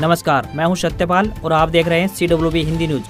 नमस्कार, मैं हूं सत्यपाल और आप देख रहे हैं CWB हिंदी न्यूज।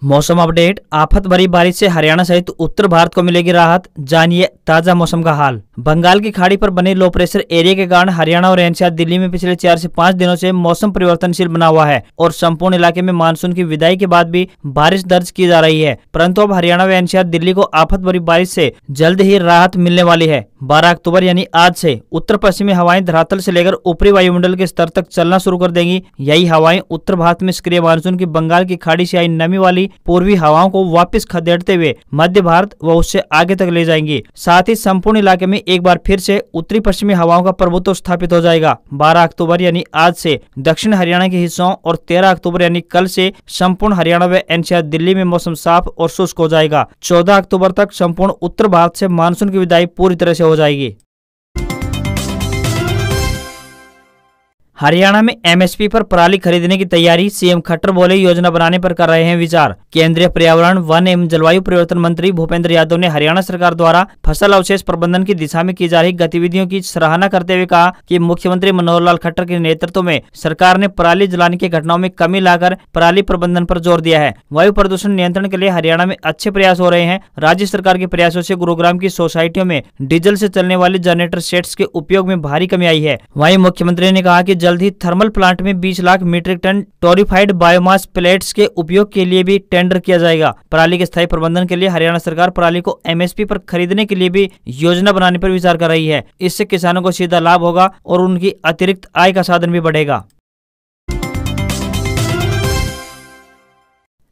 मौसम अपडेट। आफत भरी बारिश से हरियाणा सहित उत्तर भारत को मिलेगी राहत, जानिए ताजा मौसम का हाल। बंगाल की खाड़ी पर बने लो प्रेशर एरिया के कारण हरियाणा और एनसीआर दिल्ली में पिछले 4 से 5 दिनों से मौसम परिवर्तनशील बना हुआ है और संपूर्ण इलाके में मानसून की विदाई के बाद भी बारिश दर्ज की जा रही है। परंतु अब हरियाणा व एनसीआर दिल्ली को आफत भरी बारिश से जल्द ही राहत मिलने वाली है। 12 अक्टूबर यानी आज से उत्तर पश्चिमी हवाएं धरातल से लेकर ऊपरी वायुमंडल के स्तर तक चलना शुरू कर देंगी। यही हवाएं उत्तर भारत में सक्रिय मानसून की बंगाल की खाड़ी से आई नमी वाली पूर्वी हवाओं को वापस खदेड़ते हुए मध्य भारत व उससे आगे तक ले जाएंगी। साथ ही संपूर्ण इलाके में एक बार फिर से उत्तरी पश्चिमी हवाओं का प्रभुत्व स्थापित हो जाएगा। 12 अक्टूबर यानी आज से दक्षिण हरियाणा के हिस्सों और 13 अक्टूबर यानी कल से संपूर्ण हरियाणा व एनसीआर दिल्ली में मौसम साफ और शुष्क हो जाएगा। 14 अक्टूबर तक संपूर्ण उत्तर भारत से मानसून की विदाई पूरी तरह से हो जाएगी। हरियाणा में एमएसपी पर पराली खरीदने की तैयारी, सीएम खट्टर बोले योजना बनाने पर कर रहे हैं विचार। केंद्रीय पर्यावरण, वन एवं जलवायु परिवर्तन मंत्री भूपेंद्र यादव ने हरियाणा सरकार द्वारा फसल अवशेष प्रबंधन की दिशा में की जा रही गतिविधियों की सराहना करते हुए कहा कि मुख्यमंत्री मनोहर लाल खट्टर के नेतृत्व में सरकार ने पराली जलाने की घटनाओं में कमी लाकर पराली प्रबंधन पर जोर दिया है। वायु प्रदूषण नियंत्रण के लिए हरियाणा में अच्छे प्रयास हो रहे हैं। राज्य सरकार के प्रयासों से गुरुग्राम की सोसाइटियों में डीजल से चलने वाले जनरेटर सेट्स के उपयोग में भारी कमी आई है। वहीं मुख्यमंत्री ने कहा कि जल्द ही थर्मल प्लांट में 20 lakh metric ton torrefied biomass pellets के उपयोग के लिए भी टेंडर किया जाएगा। पराली के स्थायी प्रबंधन के लिए हरियाणा सरकार पराली को एमएसपी पर खरीदने के लिए भी योजना बनाने पर विचार कर रही है। इससे किसानों को सीधा लाभ होगा और उनकी अतिरिक्त आय का साधन भी बढ़ेगा।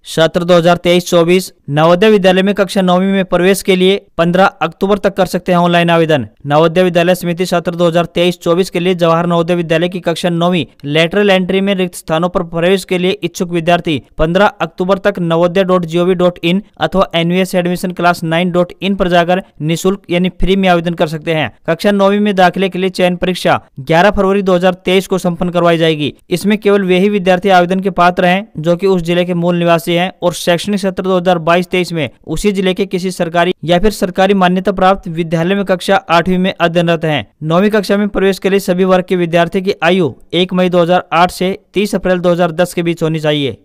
सत्र 2023-24 नवोदय विद्यालय में कक्षा 9वीं में प्रवेश के लिए 15 अक्टूबर तक कर सकते हैं ऑनलाइन आवेदन। नवोदय विद्यालय समिति सत्र 2023-24 के लिए जवाहर नवोदय विद्यालय की कक्षा 9वीं लेटरल एंट्री में रिक्त स्थानों पर प्रवेश के लिए इच्छुक विद्यार्थी 15 अक्टूबर तक navodaya.gov.in अथवा NVS-admission-class9.in पर जाकर निःशुल्क यानी फ्री में आवेदन कर सकते हैं। कक्षा 9वीं में दाखिले के लिए चयन परीक्षा 11 फरवरी 2023 को संपन्न करवाई जाएगी। इसमें केवल वे ही विद्यार्थी आवेदन के पात्र हैं जो कि उस जिले के मूल निवासी हैं और शैक्षणिक सत्र 2022-23 में उसी जिले के किसी सरकारी या फिर सरकारी मान्यता प्राप्त विद्यालय में कक्षा 8वीं में अध्ययनरत हैं। 9वीं कक्षा में प्रवेश के लिए सभी वर्ग के विद्यार्थी की आयु 1 मई 2008 से 30 अप्रैल 2010 के बीच होनी चाहिए।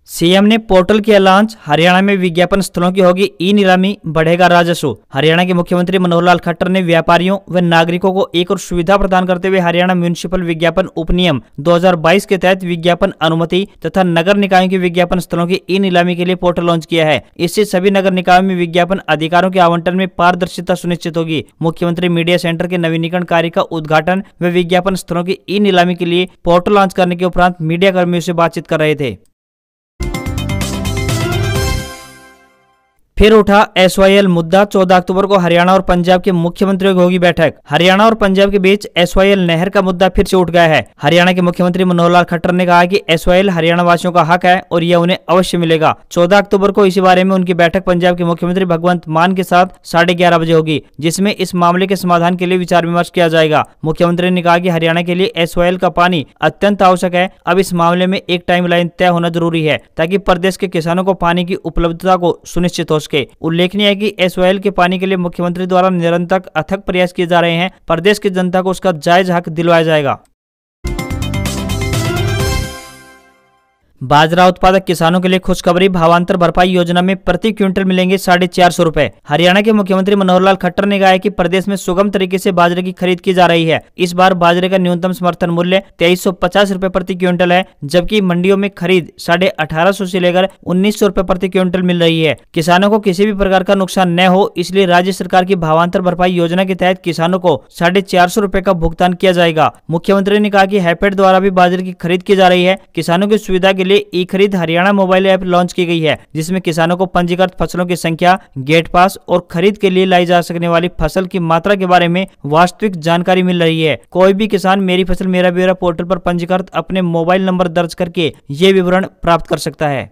सीएम ने पोर्टल किया लॉन्च, हरियाणा में विज्ञापन स्थलों की होगी ई नीलामी, बढ़ेगा राजस्व। हरियाणा के मुख्यमंत्री मनोहर लाल खट्टर ने व्यापारियों व नागरिकों को एक और सुविधा प्रदान करते हुए हरियाणा म्यूनिसिपल विज्ञापन उपनियम 2022 के तहत विज्ञापन अनुमति तथा नगर निकायों के विज्ञापन स्थलों की ई नीलामी के लिए पोर्टल लॉन्च किया है। इससे सभी नगर निकायों में विज्ञापन अधिकारों के आवंटन में पारदर्शिता सुनिश्चित होगी। मुख्यमंत्री मीडिया सेंटर के नवीनीकरण कार्य का उद्घाटन व विज्ञापन स्थलों की ई नीलामी के लिए पोर्टल लॉन्च करने के उपरांत मीडिया कर्मियों से बातचीत कर रहे थे। फिर उठा एसवाईएल मुद्दा, 14 अक्टूबर को हरियाणा और पंजाब के मुख्यमंत्रियों की होगी बैठक। हरियाणा और पंजाब के बीच एसवाईएल नहर का मुद्दा फिर से उठ गया है। हरियाणा के मुख्यमंत्री मनोहर लाल खट्टर ने कहा कि एसवाईएल हरियाणा वासियों का हक है और यह उन्हें अवश्य मिलेगा। 14 अक्टूबर को इसी बारे में उनकी बैठक पंजाब के मुख्यमंत्री भगवंत मान के साथ 11:30 बजे होगी, जिसमें इस मामले के समाधान के लिए विचार विमर्श किया जाएगा। मुख्यमंत्री ने कहा कि हरियाणा के लिए एसवाईएल का पानी अत्यंत आवश्यक है। अब इस मामले में एक टाइमलाइन तय होना जरूरी है ताकि प्रदेश के किसानों को पानी की उपलब्धता को सुनिश्चित हो सके। उल्लेखनीय है कि एसवाईएल के पानी के लिए मुख्यमंत्री द्वारा निरंतर अथक प्रयास किए जा रहे हैं। प्रदेश की जनता को उसका जायज हक दिलवाया जाएगा। बाजरा उत्पादक किसानों के लिए खुशखबरी, भावांतर भरपाई योजना में प्रति क्विंटल मिलेंगे 450 रुपए। हरियाणा के मुख्यमंत्री मनोहर लाल खट्टर ने कहा है कि प्रदेश में सुगम तरीके से बाजरे की खरीद की जा रही है। इस बार बाजरे का न्यूनतम समर्थन मूल्य 2350 रुपए प्रति क्विंटल है, जबकि मंडियों में खरीद 1850 से लेकर 1900 रुपए प्रति क्विंटल मिल रही है। किसानों को किसी भी प्रकार का नुकसान न हो, इसलिए राज्य सरकार की भावांतर भरपाई योजना के तहत किसानों को 450 रुपए का भुगतान किया जाएगा। मुख्यमंत्री ने कहा कि हैपेड द्वारा भी बाजरे की खरीद की जा रही है। किसानों की सुविधा के लिए ई खरीद हरियाणा मोबाइल ऐप लॉन्च की गई है, जिसमें किसानों को पंजीकृत फसलों की संख्या, गेट पास और खरीद के लिए लाई जा सकने वाली फसल की मात्रा के बारे में वास्तविक जानकारी मिल रही है। कोई भी किसान मेरी फसल मेरा ब्यौरा पोर्टल पर पंजीकृत अपने मोबाइल नंबर दर्ज करके ये विवरण प्राप्त कर सकता है।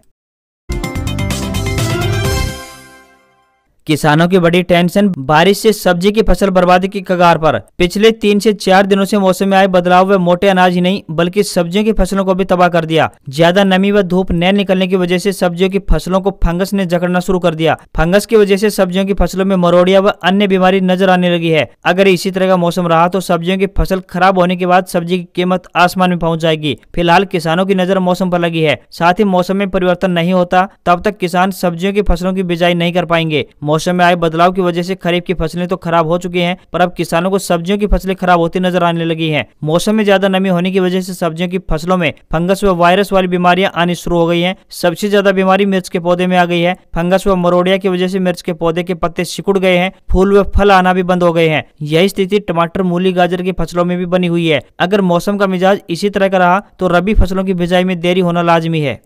किसानों की बड़ी टेंशन, बारिश से सब्जी की फसल बर्बादी की कगार पर। पिछले 3 से 4 दिनों से मौसम में आए बदलाव व मोटे अनाज ही नहीं बल्कि सब्जियों की फसलों को भी तबाह कर दिया। ज्यादा नमी व धूप न निकलने की वजह से सब्जियों की फसलों को फंगस ने जकड़ना शुरू कर दिया। फंगस की वजह से सब्जियों की फसलों में मरोड़िया व अन्य बीमारी नजर आने लगी है। अगर इसी तरह का मौसम रहा तो सब्जियों की फसल खराब होने के बाद सब्जी की कीमत आसमान में पहुंच जाएगी। फिलहाल किसानों की नजर मौसम पर लगी है। साथ ही मौसम में परिवर्तन नहीं होता तब तक किसान सब्जियों की फसलों की बिजाई नहीं कर पाएंगे। मौसम में आए बदलाव की वजह से खरीफ की फसलें तो खराब हो चुकी हैं, पर अब किसानों को सब्जियों की फसलें खराब होती नजर आने लगी हैं। मौसम में ज्यादा नमी होने की वजह से सब्जियों की फसलों में फंगस व वायरस वाली बीमारियां आनी शुरू हो गई हैं। सबसे ज्यादा बीमारी मिर्च के पौधे में आ गई है। फंगस व मरोड़िया की वजह से मिर्च के पौधे के पत्ते सिकुड़ गए हैं, फूल व फल आना भी बंद हो गए हैं। यही स्थिति टमाटर, मूली, गाजर की फसलों में भी बनी हुई है। अगर मौसम का मिजाज इसी तरह का रहा तो रबी फसलों की बिजाई में देरी होना लाजमी है।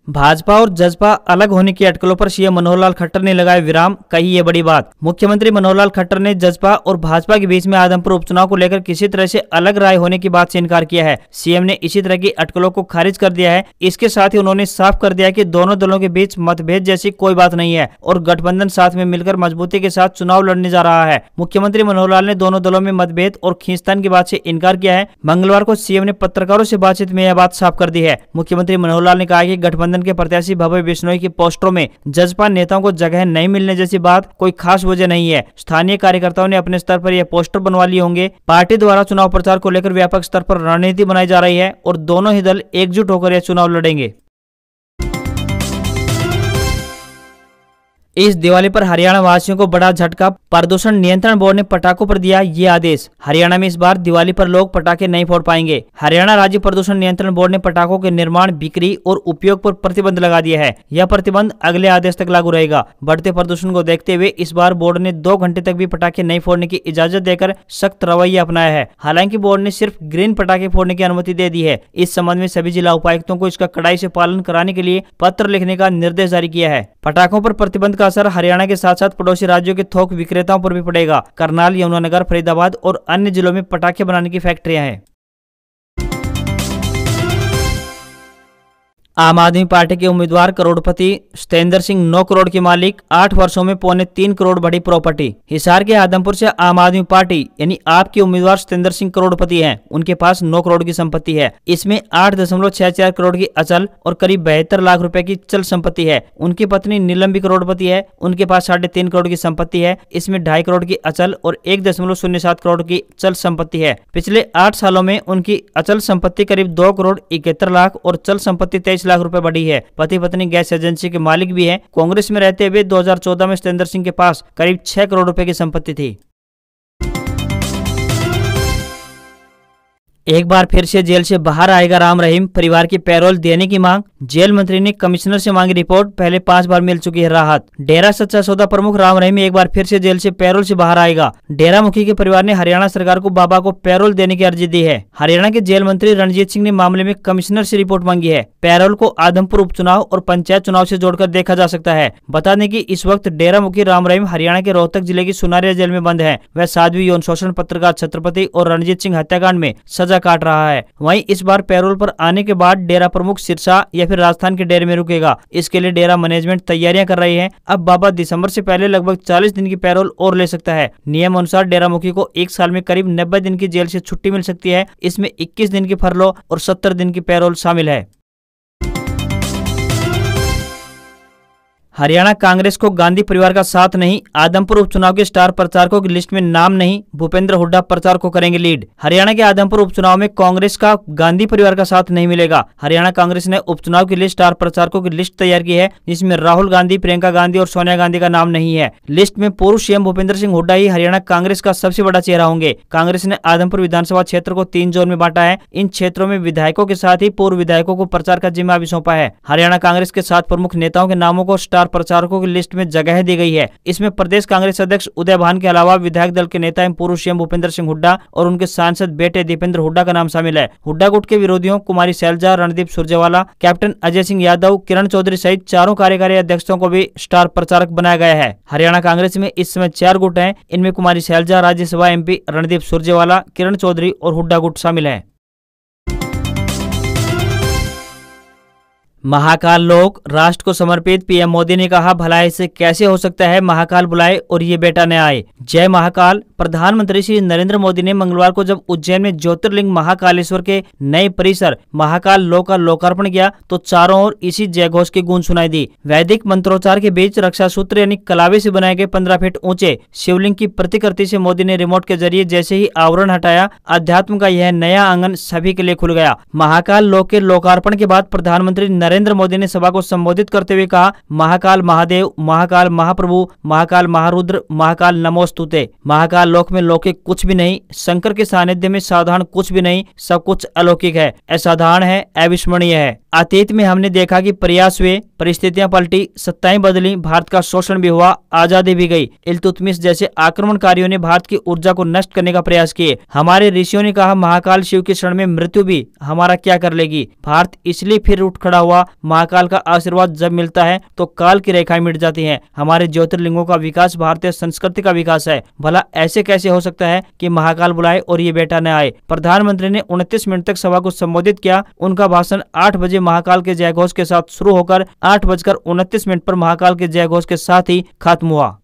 भाजपा और जसपा अलग होने की अटकलों पर सीएम मनोहर लाल खट्टर ने लगाया विराम, कही ये बड़ी बात। मुख्यमंत्री मनोहर लाल खट्टर ने जसपा और भाजपा के बीच में आदमपुर उपचुनाव को लेकर किसी तरह से अलग राय होने की बात से इनकार किया है। सीएम ने इसी तरह की अटकलों को खारिज कर दिया है। इसके साथ ही उन्होंने साफ कर दिया कि दोनों दलों के बीच मतभेद जैसी कोई बात नहीं है और गठबंधन साथ में मिलकर मजबूती के साथ चुनाव लड़ने जा रहा है। मुख्यमंत्री मनोहर लाल ने दोनों दलों में मतभेद और खींचतान की बात से इनकार किया है। मंगलवार को सीएम ने पत्रकारों से बातचीत में यह बात साफ कर दी है। मुख्यमंत्री मनोहर लाल ने कहा कि गठबंधन के प्रत्याशी भव्य बिश्नोई की पोस्टरों में जसपा नेताओं को जगह नहीं मिलने जैसी बात कोई खास वजह नहीं है। स्थानीय कार्यकर्ताओं ने अपने स्तर पर यह पोस्टर बनवा लिए होंगे। पार्टी द्वारा चुनाव प्रचार को लेकर व्यापक स्तर पर रणनीति बनाई जा रही है और दोनों ही दल एकजुट होकर यह चुनाव लड़ेंगे। इस दिवाली पर हरियाणा वासियों को बड़ा झटका, प्रदूषण नियंत्रण बोर्ड ने पटाखों पर दिया ये आदेश। हरियाणा में इस बार दिवाली पर लोग पटाखे नहीं फोड़ पाएंगे। हरियाणा राज्य प्रदूषण नियंत्रण बोर्ड ने पटाखों के निर्माण, बिक्री और उपयोग पर प्रतिबंध लगा दिया है। यह प्रतिबंध अगले आदेश तक लागू रहेगा। बढ़ते प्रदूषण को देखते हुए इस बार बोर्ड ने 2 घंटे तक भी पटाखे नहीं फोड़ने की इजाजत देकर सख्त रवैया अपनाया है। हालांकि बोर्ड ने सिर्फ ग्रीन पटाखे फोड़ने की अनुमति दे दी है। इस संबंध में सभी जिला उपायुक्तों को इसका कड़ाई से पालन कराने के लिए पत्र लिखने का निर्देश जारी किया है। पटाखों पर प्रतिबंध का असर हरियाणा के साथ साथ पड़ोसी राज्यों के थोक विक्रेताओं पर भी पड़ेगा। करनाल, यमुनानगर, फरीदाबाद और अन्य जिलों में पटाखे बनाने की फैक्ट्रियां हैं। आम आदमी पार्टी के उम्मीदवार करोड़पति सतेंद्र सिंह 9 करोड़ के मालिक, 8 वर्षों में 3.25 करोड़ बड़ी प्रॉपर्टी। हिसार के आदमपुर से आम आदमी पार्टी यानी आप के उम्मीदवार सतेंद्र सिंह करोड़पति हैं। उनके पास 9 करोड़ की संपत्ति है। इसमें 8.64 करोड़ की अचल और करीब 72 लाख रुपए की चल संपत्ति है। उनकी पत्नी नीलम भी करोड़पति है। उनके पास 3.5 करोड़ की संपत्ति है। इसमें 2.5 करोड़ की अचल और 1.07 करोड़ की चल संपत्ति है। पिछले 8 सालों में उनकी अचल संपत्ति करीब 2 करोड़ 71 लाख और चल संपत्ति 23 लाख रुपए बढ़ी है। पति पत्नी गैस एजेंसी के मालिक भी हैं। कांग्रेस में रहते हुए 2014 में सतेंद्र सिंह के पास करीब 6 करोड़ रुपए की संपत्ति थी। एक बार फिर से जेल से बाहर आएगा राम रहीम, परिवार की पैरोल देने की मांग। जेल मंत्री ने कमिश्नर से मांगी रिपोर्ट, पहले 5 बार मिल चुकी है राहत। डेरा सच्चा सौदा प्रमुख राम रहीम एक बार फिर से जेल से पैरोल से बाहर आएगा। डेरा मुखी के परिवार ने हरियाणा सरकार को बाबा को पैरोल देने की अर्जी दी है। हरियाणा के जेल मंत्री रणजीत सिंह ने मामले में कमिश्नर से रिपोर्ट मांगी है। पैरोल को आदमपुर उपचुनाव और पंचायत चुनाव से जोड़कर देखा जा सकता है। बता दें कि इस वक्त डेरा मुखी राम रहीम हरियाणा के रोहतक जिले की सुनारिया जेल में बंद है। वह साध्वी यौन शोषण, पत्रकार छत्रपति और रणजीत सिंह हत्याकांड में सजा काट रहा है। वहीं इस बार पैरोल पर आने के बाद डेरा प्रमुख सिरसा या फिर राजस्थान के डेरे में रुकेगा। इसके लिए डेरा मैनेजमेंट तैयारियां कर रही है। अब बाबा दिसंबर से पहले लगभग 40 दिन की पैरोल और ले सकता है। नियम अनुसार डेरा मुखी को 1 साल में करीब 90 दिन की जेल से छुट्टी मिल सकती है। इसमें 21 दिन की फरलो और 70 दिन की पैरोल शामिल है। हरियाणा कांग्रेस को गांधी परिवार का साथ नहीं, आदमपुर उपचुनाव के स्टार प्रचारकों की लिस्ट में नाम नहीं, भूपेंद्र हुड्डा प्रचार को करेंगे लीड। हरियाणा के आदमपुर उपचुनाव में कांग्रेस का गांधी परिवार का साथ नहीं मिलेगा। हरियाणा कांग्रेस ने उपचुनाव के लिए स्टार प्रचारकों की लिस्ट तैयार की है, जिसमें राहुल गांधी, प्रियंका गांधी और सोनिया गांधी का नाम नहीं है। लिस्ट में पूर्व सीएम भूपेंद्र सिंह हुड्डा ही हरियाणा कांग्रेस का सबसे बड़ा चेहरा होंगे। कांग्रेस ने आदमपुर विधानसभा क्षेत्र को 3 जोन में बांटा है। इन क्षेत्रों में विधायकों के साथ ही पूर्व विधायकों को प्रचार का जिम्मा भी सौंपा है। हरियाणा कांग्रेस के 7 प्रमुख नेताओं के नामों को स्टार प्रचारकों की लिस्ट में जगह दी गई है। इसमें प्रदेश कांग्रेस अध्यक्ष उदय भान के अलावा विधायक दल के नेता एवं पूर्व सीएम भूपेंद्र सिंह हुड्डा और उनके सांसद बेटे दीपेंद्र हुड्डा का नाम शामिल है। हुड्डा गुट के विरोधियों कुमारी शैलजा, रणदीप सुरजेवाला, कैप्टन अजय सिंह यादव, किरण चौधरी सहित 4 कार्यकारी अध्यक्षों को भी स्टार प्रचारक बनाया गया है। हरियाणा कांग्रेस में इस समय 4 गुट हैं। इनमें कुमारी शैलजा, राज्यसभा एमपी रणदीप सुरजेवाला, किरण चौधरी और हुड्डा गुट शामिल है। महाकाल लोक राष्ट्र को समर्पित पीएम मोदी ने कहा, भला ऐसे कैसे हो सकता है, महाकाल बुलाए और ये बेटा न आए। जय महाकाल। प्रधानमंत्री श्री नरेंद्र मोदी ने मंगलवार को जब उज्जैन में ज्योतिर्लिंग महाकालेश्वर के नए परिसर महाकाल लोक का लोकार्पण किया तो चारों ओर इसी जयघोष की गूंज सुनाई दी। वैदिक मंत्रोच्चार के बीच रक्षा सूत्र यानी कलावे से बनाए गए 15 फीट ऊंचे शिवलिंग की प्रतिकृति से मोदी ने रिमोट के जरिए जैसे ही आवरण हटाया, अध्यात्म का यह नया आंगन सभी के लिए खुल गया। महाकाल लोक के लोकार्पण के बाद प्रधानमंत्री नरेंद्र मोदी ने सभा को संबोधित करते हुए कहा, महाकाल महादेव, महाकाल महाप्रभु, महाकाल महारुद्र, महाकाल नमोस्तुते। महाकाल लोक में लौकिक कुछ भी नहीं, शंकर के सानिध्य में साधारण कुछ भी नहीं, सब कुछ अलौकिक है, असाधारण है, अविस्मरणीय है। अतीत में हमने देखा कि प्रयास हुए, परिस्थितियां पलटी, सत्ताएं बदली, भारत का शोषण भी हुआ, आजादी भी गई। इल्तुतमिश जैसे आक्रमणकारियों ने भारत की ऊर्जा को नष्ट करने का प्रयास किए। हमारे ऋषियों ने कहा, महाकाल शिव के शरण में मृत्यु भी हमारा क्या कर लेगी। भारत इसलिए फिर उठ खड़ा हुआ। महाकाल का आशीर्वाद जब मिलता है तो काल की रेखाएं मिट जाती हैं। हमारे ज्योतिर्लिंगों का विकास भारतीय संस्कृति का विकास है। भला ऐसे कैसे हो सकता है कि महाकाल बुलाए और ये बेटा न आए। प्रधानमंत्री ने 29 मिनट तक सभा को संबोधित किया। उनका भाषण 8 बजे महाकाल के जयघोष के साथ शुरू होकर 8:29 पर महाकाल के जयघोष के साथ ही खत्म हुआ।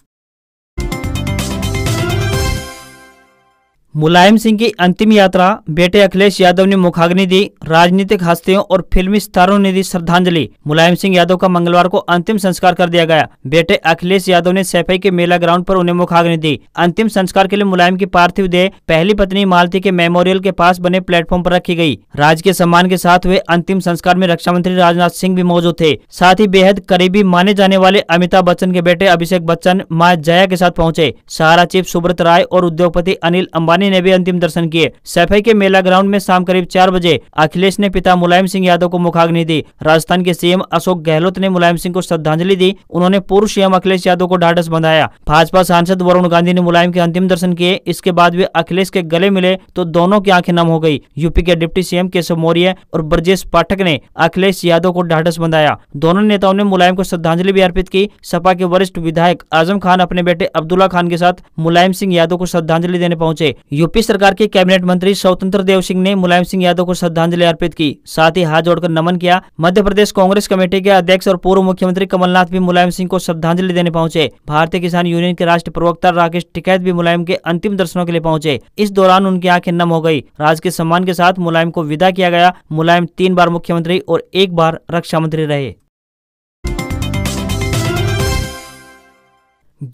मुलायम सिंह की अंतिम यात्रा, बेटे अखिलेश यादव ने मुखाग्नि दी। राजनीतिक हस्तियों और फिल्मी स्टारों ने दी श्रद्धांजलि। मुलायम सिंह यादव का मंगलवार को अंतिम संस्कार कर दिया गया। बेटे अखिलेश यादव ने सैफई के मेला ग्राउंड पर उन्हें मुखाग्नि दी। अंतिम संस्कार के लिए मुलायम की पार्थिव देह पहली पत्नी मालती के मेमोरियल के पास बने प्लेटफॉर्म पर रखी गई। राजकीय सम्मान के साथ हुए अंतिम संस्कार में रक्षा मंत्री राजनाथ सिंह भी मौजूद थे। साथ ही बेहद करीबी माने जाने वाले अमिताभ बच्चन के बेटे अभिषेक बच्चन मां जया के साथ पहुंचे। सहारा चीफ सुब्रत राय और उद्योगपति अनिल अंबानी ने भी अंतिम दर्शन किए। सैफई के मेला ग्राउंड में शाम करीब 4 बजे अखिलेश ने पिता मुलायम सिंह यादव को मुखाग्नि दी। राजस्थान के सीएम अशोक गहलोत ने मुलायम सिंह को श्रद्धांजलि दी। उन्होंने पूर्व सीएम अखिलेश यादव को ढाढ़स बंधाया। भाजपा सांसद वरुण गांधी ने मुलायम के अंतिम दर्शन किए। इसके बाद वे अखिलेश के गले मिले तो दोनों की आंखें नम हो गई। यूपी के डिप्टी सीएम केशव मौर्य और ब्रजेश पाठक ने अखिलेश यादव को ढाढ़स बंधाया। दोनों नेताओं ने मुलायम को श्रद्धांजलि भी अर्पित की। सपा के वरिष्ठ विधायक आजम खान अपने बेटे अब्दुल्ला खान के साथ मुलायम सिंह यादव को श्रद्धांजलि देने पहुंचे। यूपी सरकार के कैबिनेट मंत्री स्वतंत्र देव सिंह ने मुलायम सिंह यादव को श्रद्धांजलि अर्पित की। साथ ही हाथ जोड़कर नमन किया। मध्य प्रदेश कांग्रेस कमेटी के अध्यक्ष और पूर्व मुख्यमंत्री कमलनाथ भी मुलायम सिंह को श्रद्धांजलि देने पहुंचे। भारतीय किसान यूनियन के राष्ट्रीय प्रवक्ता राकेश टिकैत भी मुलायम के अंतिम दर्शनों के लिए पहुंचे। इस दौरान उनकी आंखें नम हो गई। राजकीय सम्मान के साथ मुलायम को विदा किया गया। मुलायम 3 बार मुख्यमंत्री और 1 बार रक्षा मंत्री रहे।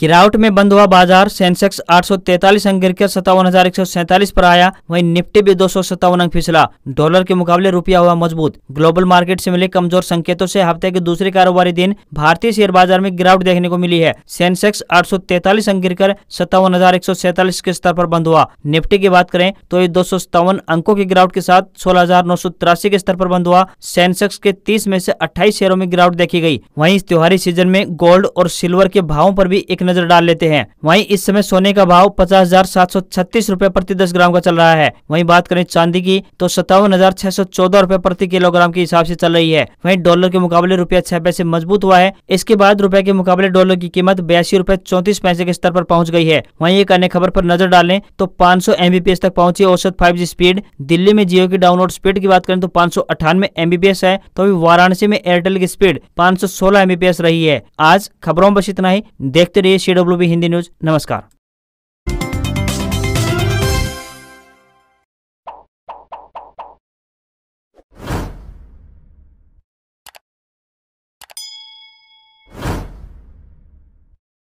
गिरावट में बंद हुआ बाजार। सेंसेक्स 843 अंक गिरकर 57,147 पर आया। वहीं निफ्टी भी 257 अंक फिसला। डॉलर के मुकाबले रुपया हुआ मजबूत। ग्लोबल मार्केट से मिले कमजोर संकेतों से हफ्ते के दूसरे कारोबारी दिन भारतीय शेयर बाजार में गिरावट देखने को मिली है। सेंसेक्स 843 अंक गिरकर 57,147 के स्तर पर बंद हुआ। निफ्टी की बात करें तो ये 257 अंकों की गिरावट के साथ 16,983 के स्तर पर बंद हुआ। सेंसेक्स के 30 में से 28 शेयरों में गिरावट देखी गई। वहीं इस त्योहारी सीजन में गोल्ड और सिल्वर के भावों पर भी एक नजर डाल लेते हैं। वहीं इस समय सोने का भाव 50,736 रुपए प्रति 10 ग्राम का चल रहा है। वहीं बात करें चांदी की तो 57,614 रुपए प्रति किलोग्राम के हिसाब से चल रही है। वहीं डॉलर के मुकाबले रुपया 6 पैसे मजबूत हुआ है। इसके बाद रुपए के मुकाबले डॉलर की कीमत 82 रुपए 34 पैसे के स्तर पर पहुंच गई है। वहीं एक अन्य खबर पर नजर डालें तो 500 MBPS तक पहुंची औसत 5G स्पीड। दिल्ली में जियो की डाउनलोड स्पीड की बात करें तो 598 MBPS है, तो अभी वाराणसी में एयरटेल की स्पीड 516 MBPS रही है। आज खबरों में बस इतना ही। देखते रहिए CWB हिंदी न्यूज। नमस्कार।